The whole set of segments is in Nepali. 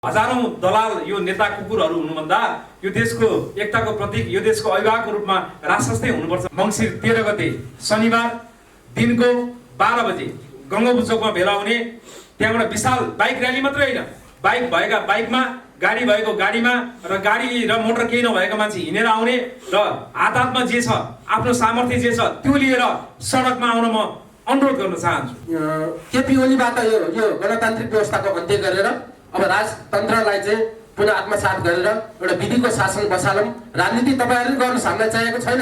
हजारौं दलाल यो नेता कुकुरहरू हुनुभन्दा यो देशको एकताको प्रतीक, यो देशको अभिभावकको रूपमा राष्ट्रस्थै हुनुपर्छ। मङ्सिर 13 गते शनिबार दिनको 12 बजे गङ्गाबु चोकमा भेला हुने, त्यहाँबाट विशाल बाइक र्याली मात्रै होइन, बाइक भएका बाइकमा, गाडी भएको गाडीमा र गाडी र मोटर केही नभएका मान्छे हिँडेर आउने र हातमा जे छ, आफ्नो सामर्थ्य जे छ त्यो लिएर सडकमा आउन म अनुरोध गर्न चाहन्छु। केपी ओलीबाट यो गणतान्त्रिक व्यवस्थाको अन्त्य गरेर अब राजतन्त्रलाई चाहिँ पुनः आत्मसात गरेर एउटा विधिको शासन बसालौँ। राजनीति तपाईँहरूले गर्नु हामीलाई चाहिएको छैन,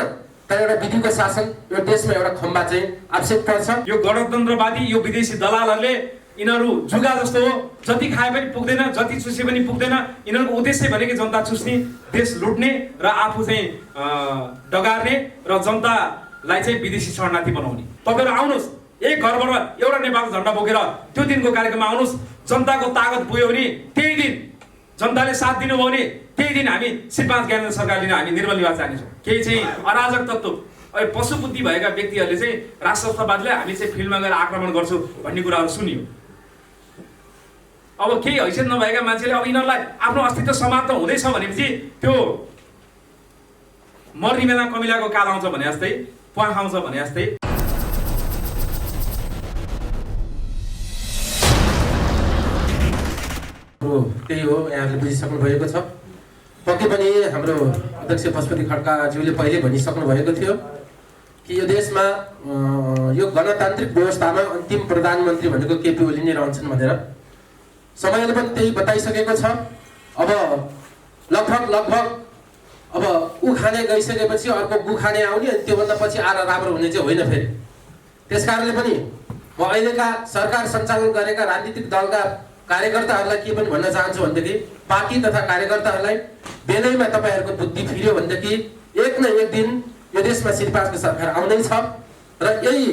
तर एउटा विधिको शासन यो देशमा एउटा खम्बा चाहिँ आवश्यक पर्छ। यो गणतन्त्रवादी यो विदेशी दलालहरूले यिनीहरू जुगा जस्तो हो, जति खाए पनि पुग्दैन, जति चुसे पनि पुग्दैन। यिनीहरूको उद्देश्य भनेकै जनता चुस्ने, देश लुट्ने र आफू चाहिँ डगार्ने र जनतालाई चाहिँ विदेशी शरणार्थी बनाउने। तपाईँहरू आउनुहोस्, एक घरबाट एउटा नेपालको झन्डा बोकेर त्यो दिनको कार्यक्रममा आउनुहोस्। जनताको तागत पुग्यो भने त्यही दिन, जनताले साथ दिनुभयो भने त्यही दिन हामी श्री5 ज्ञानेन्द्र सरकार लिन हामी निर्मल निवास जानेछौँ। केही चाहिँ अराजक तत्त्व, पशुबुद्धि भएका व्यक्तिहरूले चाहिँ राष्ट्रवादलाई हामी चाहिँ फिल्डमा गएर आक्रमण गर्छौँ भन्ने कुराहरू सुनियो। अब केही हैसियत नभएका मान्छेले अब यिनीहरूलाई आफ्नो अस्तित्व समाप्त हुँदैछ भनेपछि त्यो मर्ने बेला कमिलाको काल आउँछ भने जस्तै, प्वाख आउँछ भने जस्तै। त्यही हो, यहाँले बुझिसक्नु भएको छ। पक्कै पनि हाम्रो अध्यक्ष पशुपति खड्काज्यूले पहिले भनिसक्नु भएको थियो कि यो देशमा यो गणतान्त्रिक व्यवस्थामा अन्तिम प्रधानमन्त्री भनेको केपी ओली नै रहन्छन् भनेर। समयले पनि त्यही बताइसकेको छ। अब लगभग अब ऊ खाने गइसकेपछि अर्को गु खाने आउने, अनि त्योभन्दा पछि आएर राम्रो हुने चाहिँ होइन फेरि। त्यस कारणले पनि म अहिलेका सरकार सञ्चालन गरेका राजनीतिक दलका कार्यकर्ताहरूलाई के पनि भन्न चाहन्छु भनेदेखि, पार्टी तथा कार्यकर्ताहरूलाई बेलैमा तपाईँहरूको बुद्धि फिर्यो भनेदेखि एक न एक दिन यो देशमा श्री5को सरकार आउँदै छ र यही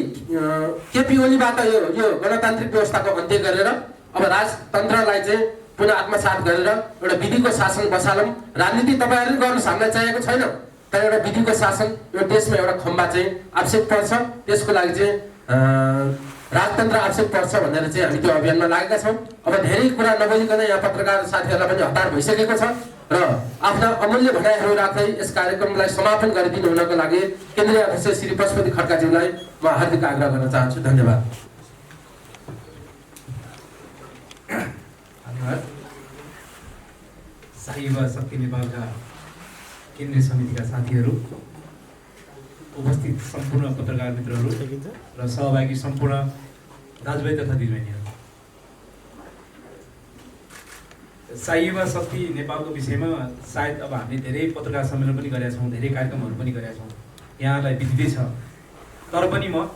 केपी ओलीबाट यो गणतान्त्रिक व्यवस्थाको अन्त्य गरेर अब राजतन्त्रलाई चाहिँ पुनः आत्मसात गरेर एउटा विधिको शासन बसालौँ। राजनीति तपाईँहरूले गर्नु हामीलाई चाहिएको छैन, तर एउटा विधिको शासन यो देशमा एउटा खम्बा चाहिँ आवश्यक पर्छ। त्यसको लागि चाहिँ राजतन्त्र आवश्यक पर्छ भनेर चाहिँ हामी त्यो अभियानमा लागेका छौँ। अब धेरै कुरा नबोलिकन यहाँ पत्रकार साथीहरूलाई पनि हतार भइसकेको छ र आफ्ना अमूल्य भनाइहरू राख्दै यस कार्यक्रमलाई समापन गरिदिनु हुनको लागि केन्द्रीय अध्यक्ष श्री पशुपति खड्काज्यूलाई म हार्दिक आग्रह गर्न चाहन्छु। धन्यवाद। शाही युवा शक्ति नेपालका केन्द्रीय समितिका साथीहरू, उपस्थित सम्पूर्ण पत्रकार मित्रहरू र सहभागी सम्पूर्ण दाजुभाइ तथा दिदीबहिनीहरू, शाही युवा शक्ति नेपालको विषयमा सायद अब हामीले धेरै पत्रकार सम्मेलन पनि गरेका छौँ, धेरै कार्यक्रमहरू पनि गरेका छौँ, यहाँलाई बित्दै छ। तर पनि म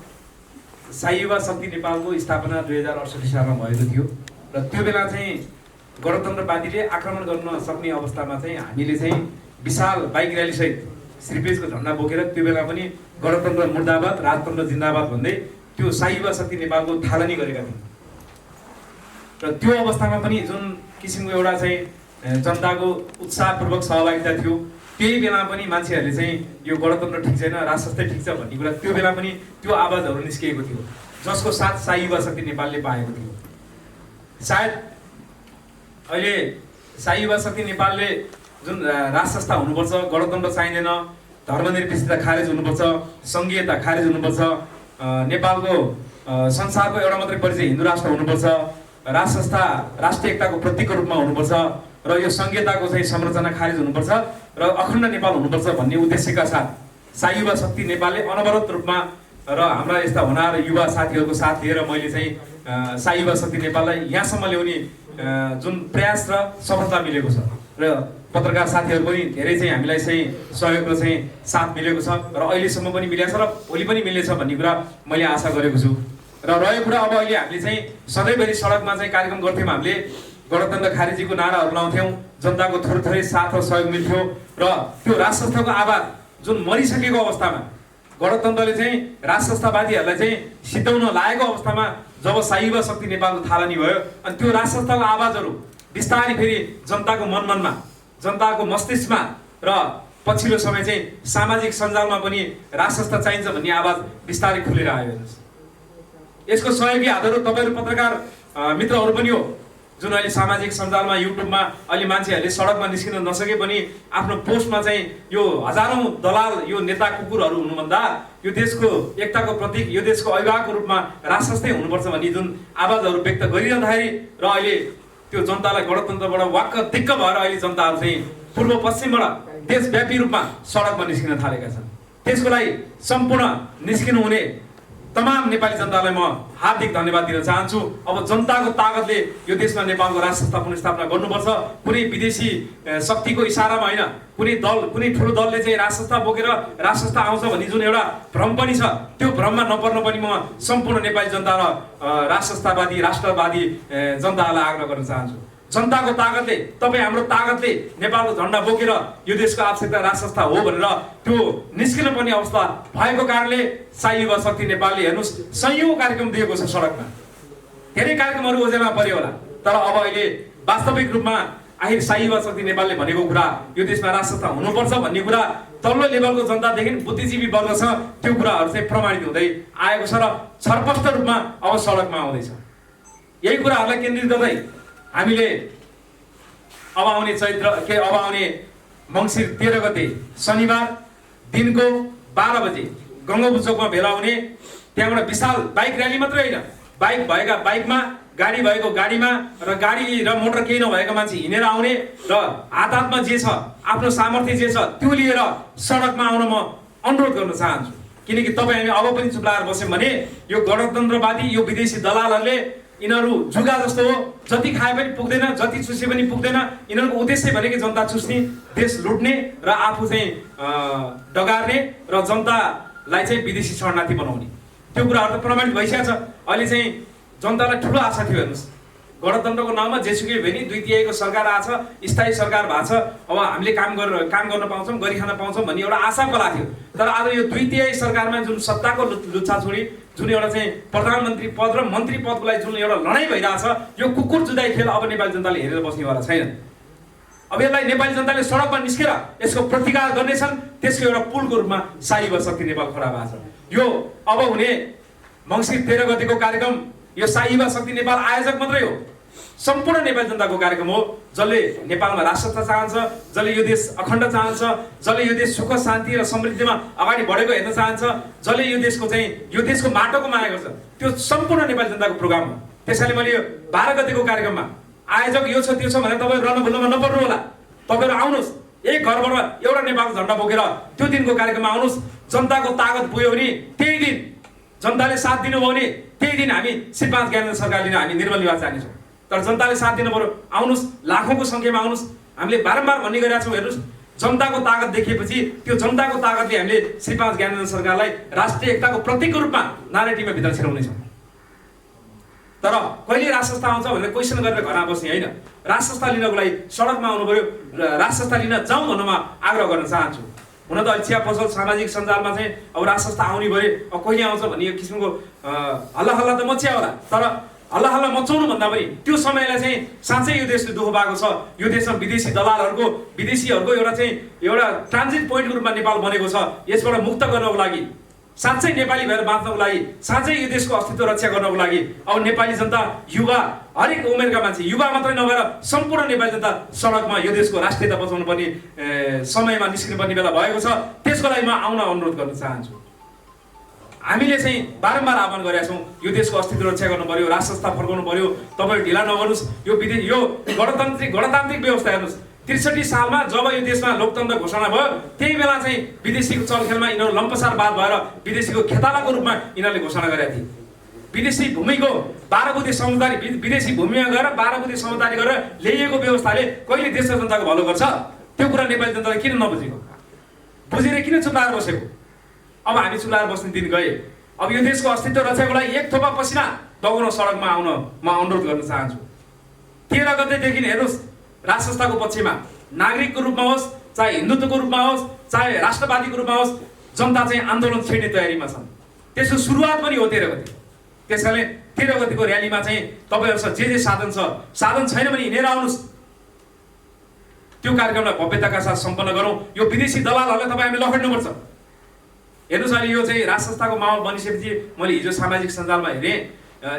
शाही युवा शक्ति नेपालको स्थापना 2068 सालमा भएको थियो र त्यो बेला चाहिँ गणतन्त्रवादीले आक्रमण गर्न सक्ने अवस्थामा चाहिँ हामीले चाहिँ विशाल बाइक र्यालीसहित श्री5को झन्डा बोकेर त्यो बेला पनि गणतन्त्र मुर्दाबाद, राजतन्त्र जिन्दाबाद भन्दै त्यो शाही युवा शक्ति नेपालको थालनी गरेका थियौँ। र त्यो अवस्थामा पनि जुन किसिमको एउटा चाहिँ जनताको उत्साहपूर्वक सहभागिता थियो, त्यही बेला पनि मान्छेहरूले चाहिँ यो गणतन्त्र ठिक छैन, राष्ट्रस्थै ठिक छ भन्ने कुरा त्यो बेला पनि त्यो आवाजहरू निस्किएको थियो, जसको साथ शाही युवा शक्ति नेपालले पाएको थियो। सायद अहिले शाही युवा शक्ति नेपालले जुन राष्ट्रस्था हुनुपर्छ, गणतन्त्र चाहिँदैन, धर्मनिरपेक्षता खारेज हुनुपर्छ, सङ्घीयता खारेज हुनुपर्छ, नेपालको संसारको एउटा मात्रै परिचय हिन्दू राष्ट्र हुनुपर्छ, राष्ट्रस्था राष्ट्रिय एकताको प्रतीकको रूपमा हुनुपर्छ र यो सङ्घीयताको चाहिँ संरचना खारेज हुनुपर्छ र अखण्ड नेपाल हुनुपर्छ भन्ने उद्देश्यका साथ शाही युवा शक्ति नेपालले अनवरत रूपमा र हाम्रा यस्ता होनार युवा साथीहरूको साथ लिएर मैले चाहिँ शाही युवा शक्ति नेपाललाई यहाँसम्म ल्याउने जुन प्रयास र सफलता मिलेको छ र पत्रकार साथीहरू पनि धेरै चाहिँ हामीलाई चाहिँ सहयोग र चाहिँ साथ मिलेको छ र अहिलेसम्म पनि मिलेको छ र भोलि पनि मिल्नेछ भन्ने कुरा मैले आशा गरेको छु। र रहेको कुरा अब अहिले हामीले चाहिँ सधैँभरि सडकमा चाहिँ कार्यक्रम गर्थ्यौँ, हामीले गणतन्त्र खारेजीको नाराहरू लाउँथ्यौँ, जनताको थोरै साथ र सहयोग मिल्थ्यो र त्यो राष्ट्रस्थको आवाज जुन मरिसकेको अवस्थामा गणतन्त्रले चाहिँ राष्ट्रस्थवादीहरूलाई चाहिँ सिद्धाउन लागेको अवस्थामा जब शाही युवा शक्ति नेपालको थालनी भयो, अनि त्यो राष्ट्रस्थको आवाजहरू बिस्तारै फेरि जनताको मनमनमा, जनताको मस्तिष्कमा र पछिल्लो समय चाहिँ सामाजिक सञ्जालमा पनि राष्ट्रस्थ चाहिन्छ भन्ने आवाज बिस्तारै खुलेर आयो। हेर्नुहोस्, यसको सहयोगी हातहरू तपाईँहरू पत्रकार मित्रहरू पनि हो। जुन अहिले सामाजिक सञ्जालमा युट्युबमा अहिले मान्छेहरूले सडकमा निस्किन नसके पनि आफ्नो पोस्टमा चाहिँ यो हजारौँ दलाल यो नेता कुकुरहरू हुनुभन्दा यो देशको एकताको प्रतीक यो देशको अभिभावकको रूपमा राष्ट्रस्थै हुनुपर्छ भन्ने जुन आवाजहरू व्यक्त गरिरहँदाखेरि र अहिले त्यो जनतालाई गणतन्त्रबाट वाक्क दिक्क भएर अहिले जनताहरू चाहिँ पूर्व पश्चिमबाट देशव्यापी रूपमा सडकमा निस्किन थालेका छन्। त्यसको लागि सम्पूर्ण निस्किनु हुने तमाम नेपाली जनतालाई म हार्दिक धन्यवाद दिन चाहन्छु। अब जनताको तागतले यो देशमा नेपालको राष्ट्र पुनर्स्थापना गर्नुपर्छ। कुनै विदेशी शक्तिको इसारामा होइन, कुनै ठुलो दलले चाहिँ राष्ट्रता बोकेर राष्ट्रता आउँछ भन्ने जुन एउटा भ्रम पनि छ, त्यो भ्रममा नपर्न पनि म सम्पूर्ण नेपाली जनता र राष्ट्रतावादी राष्ट्रवादी जनतालाई आग्रह गर्न चाहन्छु। जनताको तागतले, तपाईँ हाम्रो तागतले नेपालको झन्डा बोकेर यो देशको आवश्यकता राष्ट्रता हो भनेर त्यो निस्किन पर्ने अवस्था भएको कारणले शाही युवा शक्ति नेपालले हेर्नुहोस् सयौं कार्यक्रम दिएको छ सडकमा। धेरै कार्यक्रमहरू ओझेलमा पर्यो होला, तर अब अहिले वास्तविक रूपमा आखिर शाही युवा शक्ति नेपालले भनेको कुरा यो देशमा राष्ट्रता हुनुपर्छ भन्ने कुरा तल्लो लेभलको जनतादेखि बुद्धिजीवी वर्गसँग त्यो कुराहरू चाहिँ प्रमाणित हुँदै आएको छ र छरपष्ट रूपमा अब सडकमा आउँदैछ। यही कुराहरूलाई केन्द्रित गर्दै हामीले अब आउने मङ्सिर 13 गते शनिबार दिनको 12 बजे गङ्गोबु चोकमा भेला हुने, त्यहाँबाट विशाल बाइक र्याली मात्रै होइन, बाइक भएका बाइकमा, गाडी भएको गाडीमा र गाडी र मोटर केही नभएका मान्छे हिँडेर आउने र हातमा जे छ आफ्नो सामर्थ्य जे छ त्यो लिएर सडकमा आउन म अनुरोध गर्न चाहन्छु। किनकि तपाईँ हामी अब पनि चुप्लाएर बस्यौँ भने यो गणतन्त्रवादी यो विदेशी दलालहरूले यिनीहरू जुगा जस्तो हो, जति खाए पनि पुग्दैन, जति चुसे पनि पुग्दैन। यिनीहरूको उद्देश्य भनेको जनता चुस्ने, देश लुट्ने र आफू चाहिँ डगार्ने र जनतालाई चाहिँ विदेशी शरणार्थी बनाउने। त्यो कुराहरू त प्रमाणित भइसकेको छ। अहिले चाहिँ जनतालाई ठुलो आशा थियो। हेर्नुहोस् गणतन्त्रको नाममा जेसुकै भए नि 2/3 सरकार आछ, स्थायी सरकार भएको छ, अब हामीले काम गर्न पाउँछौँ, गरी खान पाउँछौँ भन्ने एउटा आशा पला थियो। तर आज यो 2/3 सरकारमा जुन सत्ताको लुच्छाछुडी, जुन एउटा चाहिँ प्रधानमन्त्री पद र मन्त्री पदको लागि जुन एउटा लडाइँ भइरहेछ, यो कुकुर जुदाई खेल अब नेपाली जनताले हेरेर बस्नेवाला छैन। अब यसलाई नेपाली जनताले सडकमा निस्केर यसको प्रतिकार गर्नेछन्। त्यसको एउटा पुलको रूपमा शाही युवा शक्ति नेपाल खडा भएको छ। यो अब हुने मङ्सिर 13 गतेको कार्यक्रम यो शाही युवा शक्ति नेपाल आयोजक मात्रै हो, सम्पूर्ण नेपाली जनताको कार्यक्रम हो। जसले नेपालमा राष्ट्रता चाहन्छ, जसले यो देश अखण्ड चाहन्छ, जसले यो देश सुख शान्ति र समृद्धिमा अगाडि बढेको हेर्न चाहन्छ, जसले यो देशको माटोको माया गर्छ, त्यो सम्पूर्ण नेपाली जनताको प्रोग्राम हो। त्यसैले मैले यो 12 गतेको कार्यक्रममा आयोजक यो छ त्यो छ भनेर तपाईँ रन भुल्नमा नपर्नु होला। तपाईँहरू आउनुहोस्, एक घरबाट एउटा नेपालको झन्डा बोकेर त्यो दिनको कार्यक्रममा आउनुहोस्। जनताको तागत पुग्यो भने त्यही दिन, जनताले साथ दिनुभयो भने त्यही दिन हामी श्री 5 ज्ञानेन्द्र सरकार लिन हामी निर्मल निवास जानेछौँ। तर जनताले साथ दिनु पर्यो। आउनुहोस्, लाखौँको सङ्ख्यामा आउनुहोस्। हामीले बारम्बार भन्ने गरेका छौँ। हेर्नुहोस् जनताको तागत देखेपछि त्यो जनताको तागतले हामीले श्री 5 ज्ञानेन्द्र सरकारलाई राष्ट्रिय एकताको प्रतीकको रूपमा नारायणीमा भित्र छिराउनेछौँ। तर कहिले राष्ट्रता आउँछ भनेर क्वेसन गरेर घरमा बस्ने होइन, राष्ट्रता लिनको लागि सडकमा आउनु पर्यो। राष्ट्रता लिन जाउँ भन्न म आग्रह गर्न चाहन्छु। हुन त अहिले चिया पसल सामाजिक सञ्जालमा चाहिँ अब राष्ट्रता आउने भयो, अब कहिले आउँछ भन्ने यो किसिमको हल्ला त मच्या होला। तर हल्ला मचाउनु भन्दा पनि त्यो समयलाई चाहिँ साँच्चै यो देशले दुःख पाएको छ। यो देशमा विदेशी दलालहरूको विदेशीहरूको एउटा ट्रान्जिट पोइन्टको रूपमा नेपाल बनेको छ। यसबाट मुक्त गर्नको लागि, साँच्चै नेपाली भएर बाँच्नको लागि, साँच्चै यो देशको अस्तित्व रक्षा गर्नको लागि अब नेपाली जनता, युवा, हरेक उमेरका मान्छे, युवा मात्रै नभएर सम्पूर्ण नेपाली जनता सडकमा यो देशको राष्ट्रियता बचाउनु पर्ने समयमा निस्किनु पर्ने बेला भएको छ। त्यसको लागि म आउन अनुरोध गर्न चाहन्छु। हामीले चाहिँ बारम्बार आह्वान गरेका छौँ, यो देशको अस्तित्व रक्षा गर्नु पर्यो, राष्ट्रता फर्काउनु पर्यो। तपाईँ ढिला नगर्नुहोस्। यो गणतान्त्रिक व्यवस्था हेर्नुहोस्, 63 सालमा जब यो देशमा लोकतन्त्र घोषणा भयो त्यही बेला चाहिँ विदेशीको चलखेलमा यिनीहरू लम्पसारवाद भएर विदेशीको खेतालाको रूपमा यिनीहरूले घोषणा गरेका थिए। विदेशी भूमिको 12 बुँदे समझदारी, विदेशी भूमिमा गएर 12 बुँदे समझदारी गरेर ल्याइएको व्यवस्थाले कहिले देश र जनताको भलो गर्छ? त्यो कुरा नेपाली जनताले किन नबुझेको? बुझेर किन चुप्लाएर बसेको? अब हामी चुप्लाएर बस्ने दिन गए। अब यो देशको अस्तित्व रक्षाको लागि एक थोपा पसिना बगाउन सडकमा आउन म अनुरोध गर्न चाहन्छु। 13 गतेदेखि हेर्नुहोस्, राष्ट्रताको पक्षमा नागरिकको रूपमा होस्, चाहे हिन्दुत्वको रूपमा होस्, चाहे राष्ट्रवादीको रूपमा होस्, जनता चाहिँ आन्दोलन छेड्ने तयारीमा छन्। त्यसको सुरुवात पनि हो 13 गते। त्यसैले 13 गतेको र्यालीमा चाहिँ तपाईँहरूसँग जे साधन छ, साधन छैन भने हिँडेर आउनुहोस्। त्यो कार्यक्रमलाई भव्यताका साथ सम्पन्न गरौँ। यो विदेशी दलालहरूलाई तपाईँ हामीले लखेड्नुपर्छ। हेर्नुहोस् अहिले यो चाहिँ राष्ट्रताको माहौल बनिसकेपछि मैले हिजो सामाजिक सञ्जालमा हेरेँ,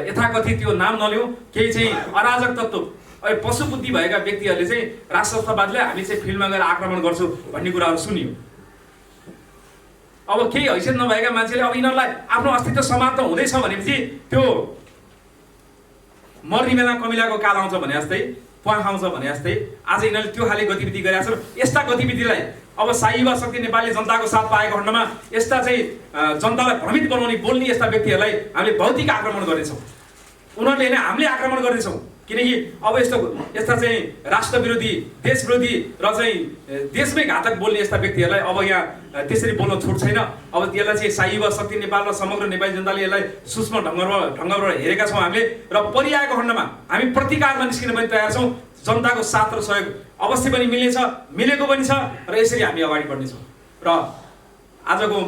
यथाकथित त्यो नाम नलिउँ, केही चाहिँ अराजक तत्त्व अब पशु बुद्धि भएका व्यक्तिहरूले चाहिँ राष्ट्रवादलाई हामी चाहिँ फिल्डमा गएर आक्रमण गर्छौँ भन्ने कुराहरू सुनियो। अब केही हैसियत नभएका मान्छेले अब यिनीहरूलाई आफ्नो अस्तित्व समाप्त हुँदैछ भनेपछि त्यो मर्ने बेला कमिलाको काल आउँछ भने जस्तै प्वाख आउँछ भने जस्तै आज यिनीहरूले त्यो खाले गतिविधि गरेका छन्। यस्ता गतिविधिलाई अब शाही युवा शक्ति नेपालले जनताको साथ पाएको खण्डमा यस्ता चाहिँ जनतालाई भ्रमित बनाउने बोल्ने यस्ता व्यक्तिहरूलाई हामीले भौतिक आक्रमण गर्नेछौँ। उनीहरूले होइन हामीले आक्रमण गर्नेछौँ। किनकि अब यस्ता चाहिँ राष्ट्र विरोधी देश विरोधी र चाहिँ देशमै घातक बोल्ने यस्ता व्यक्तिहरूलाई अब यहाँ त्यसरी बोल्न छुट छैन। अब यसलाई चाहिँ शाही युवा शक्ति नेपाल र समग्र नेपाली जनताले यसलाई सूक्ष्म ढङ्गबाट हेरेका छौँ हामीले र परिआएको खण्डमा हामी प्रतिकारमा निस्किन पनि तयार छौँ। जनताको साथ र सहयोग अवश्य पनि मिल्नेछ, मिलेको पनि छ र यसरी हामी अगाडि बढ्नेछौँ। र आजको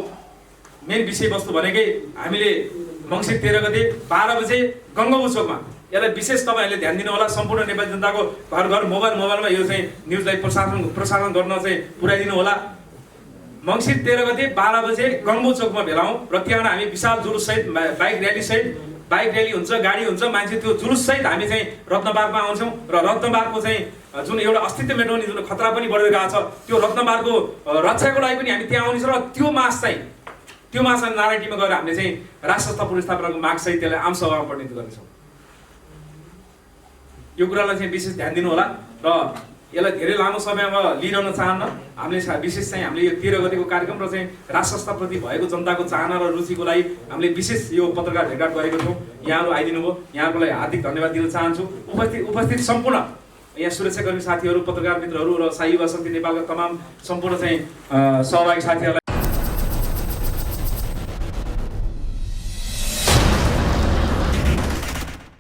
मेन विषयवस्तु भनेकै हामीले मङ्सिर 13 गते 12 बजे गङ्गाबु चोकमा यसलाई विशेष तपाईँहरूले ध्यान दिनु होला। सम्पूर्ण नेपाली जनताको घर घर मोबाइलमा यो चाहिँ न्युजलाई प्रसारण गर्न चाहिँ पुर्याइदिनु होला। मङ्सिर 13 गते 12 बजे गङ्गो चोकमा भेला हौँ र त्यहाँ हामी विशाल जुलुससहित बाइक र्याली हुन्छ, गाडी हुन्छ, मान्छे त्यो जुलुससहित हामी चाहिँ रत्नबारमा आउँछौँ र रत्नबारको चाहिँ जुन एउटा अस्तित्व मेटाउने जुन खतरा पनि बढेर गएको छ त्यो रत्नबारको रक्षाको लागि पनि हामी त्यहाँ आउनेछौँ र त्यो मास नारायणीमा गएर हामीले चाहिँ राष्ट्रस्थ पुनर्स्थापनाको मागसहित त्यसलाई आम सभामा परिणत गर्नेछौँ। यो कुरालाई चाहिँ विशेष ध्यान दिनु होला र यसलाई धेरै लामो समयमा लिइरहन चाहन्न। हामीले विशेष चाहिँ हामीले यो 13 गतेको कार्यक्रम र चाहिँ राष्ट्रस्थप्रति भएको जनताको चाहना र रुचिको लागि हामीले विशेष यो पत्रकार भेटघाट गरेको छौँ। यहाँहरू आइदिनु भयो, यहाँको लागि हार्दिक धन्यवाद दिन चाहन्छु। उपस्थित सम्पूर्ण यहाँ सुरक्षाकर्मी साथीहरू, पत्रकार मित्रहरू र शाही युवा शक्ति नेपालका तमाम सम्पूर्ण चाहिँ सहभागी साथीहरूलाई